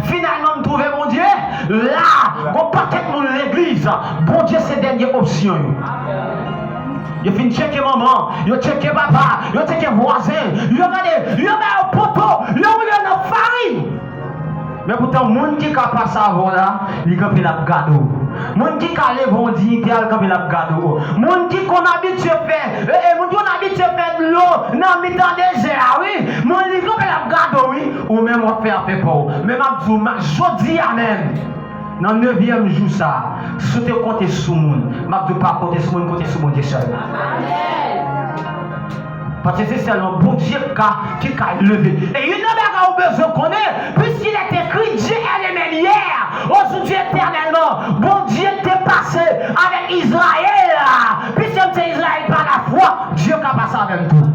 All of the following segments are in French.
finalement me trouver mon Dieu, là, on peut-être mon l'église, bon Dieu c'est dernière option. Yo fin checker maman, yo checker papa, yo checker voisin, yo regarde, yo met au poteau, yo met dans farine. Mais pourtant, les gens qui ne passent pas avant là, ils ont fait la gado. Les gens qui ont levé dignité, ils ont fait la gado. Les gens qui ont habitué à faire, de l'eau dans le désert, oui. Les gens qui ont fait la gado, oui. Ou même on fait un pour. Mais je dis amen. Dans le 9e jour, ça, si tu comptes sur le monde, je ne vais pas compter sur le monde, compter sur le monde seul. Parce que c'est seulement bon Dieu qui a levé. Et il n'a pas besoin de connaître, puisqu'il est écrit Dieu est le même hier, aujourd'hui éternellement. Bon Dieu t'est passé avec Israël. Puisque c'est Israël par la foi, Dieu qui a passé avec tout.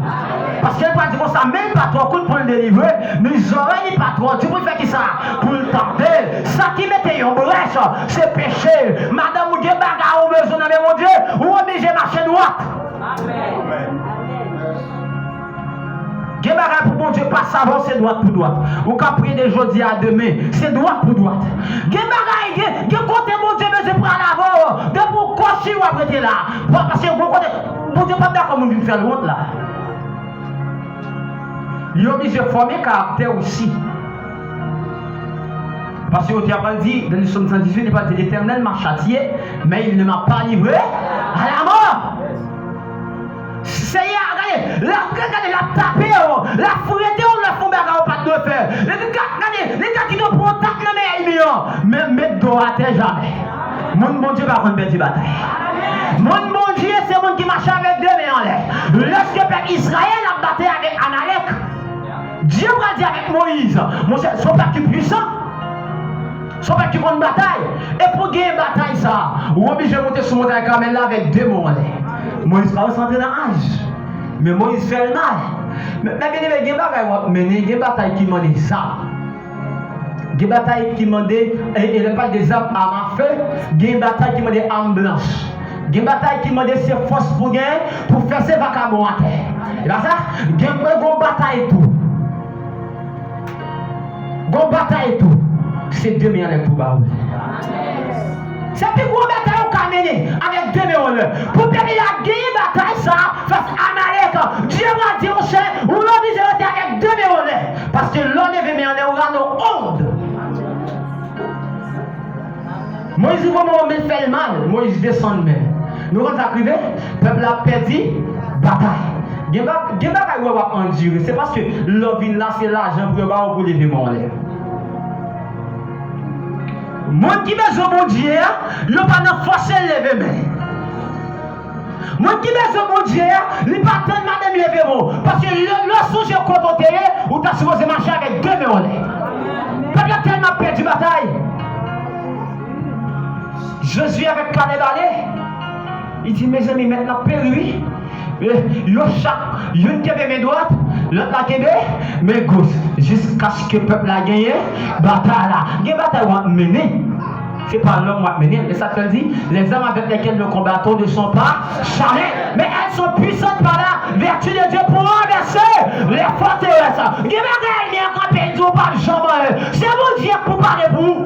Parce qu'il pas dit comme ça, même pas trop pour le délivrer, mais ils auraient dit pas trop. Tu peux faire qui ça? Pour le tenter. Ça qui mettait en brèche, c'est péché. Madame, vous avez besoin de mon Dieu, ou obligé de marcher droite. Amen. Gen bagay pour bon Dieu pas savoir c'est droite pour droite. Ou ka prier de jeudi à demain, c'est droite pour droite. Gen bagay gen côté bon Dieu mais c'est pour l'avant, de pour cocher ou après là. Parce que bon Dieu pas d'accord moun faire l'autre là. Il est obligé de former caractère aussi. Parce que tu as dit dans le psaume 118, il pas dit l'Éternel m'a châtié, mais il ne m'a pas livré à la mort. C'est regardez, la tapé, la fouetté, on la font bagarre pas de faire. Les gars qui nous prennent tac dans les même mettre dos à terre jamais. Mon Dieu va prendre une bataille. Mon Dieu, c'est mon qui marche avec deux mains en l'air. Lorsque Père Israël a battu avec Amalek, Dieu va dire avec Moïse, son père qui est puissant, son père qui prend une bataille. Et pour gagner une bataille, ça, vous êtes obligé de monter sur montagne Carmel là avec deux mains en l'air. Moïse va rentrer dans l'âge. Mais Moïse fait le mal. Mais bien aimé, il y a une bataille qui demande ça. Il y a une bataille qui demande, et ne pas des armes à feu, il y a une bataille qui demande armes blanches. Il y a une bataille qui demande ses forces pour gagner, pour faire ses vagabonds à terre. Et bien ça, il y a une bataille et tout. Une bataille et tout. C'est 2 millions pour Baoul. C'est plus gros bataille qu'on a mené avec 2 millions. Pour permettre la gagner bataille ça face à Amalek. Dieu va dire au chien, ou l'on dit avec 2 millions. Parce que l'on est venu en aura nos ondes. Moïse, comment on fait le mal, Moïse descend même. Nous quand arrivé, le peuple a perdu bataille. Il y a des batailles où on va endurer. C'est parce que l'on vient là, c'est l'argent pour lever mon lèvre. Moi qui besoin de mon Dieu, je ne vais pas forcer le lever. Moi qui besoin de mon Dieu, je ne vais pas attendre madame lever mon. Parce que le sujet côté où tu as supposé marcher avec 2 millions. Parce que tellement perdu bataille. Je suis avec Caleb Allé. Il dit mes amis, maintenant péri. Yo chaque, une qui avait mes droites, l'autre la qui mes gauches, jusqu'à ce que le peuple a gagné, bataille là. Il y a une bataille où on mener. C'est pas l'homme qui mener, mais ça te dit, les hommes avec lesquels nous combattons ne sont pas charnés, mais elles sont puissantes par la vertu de Dieu pour renverser les forteresses. Il y a une bataille qui est campée, pas jamais. C'est mon Dieu pour parler pour vous.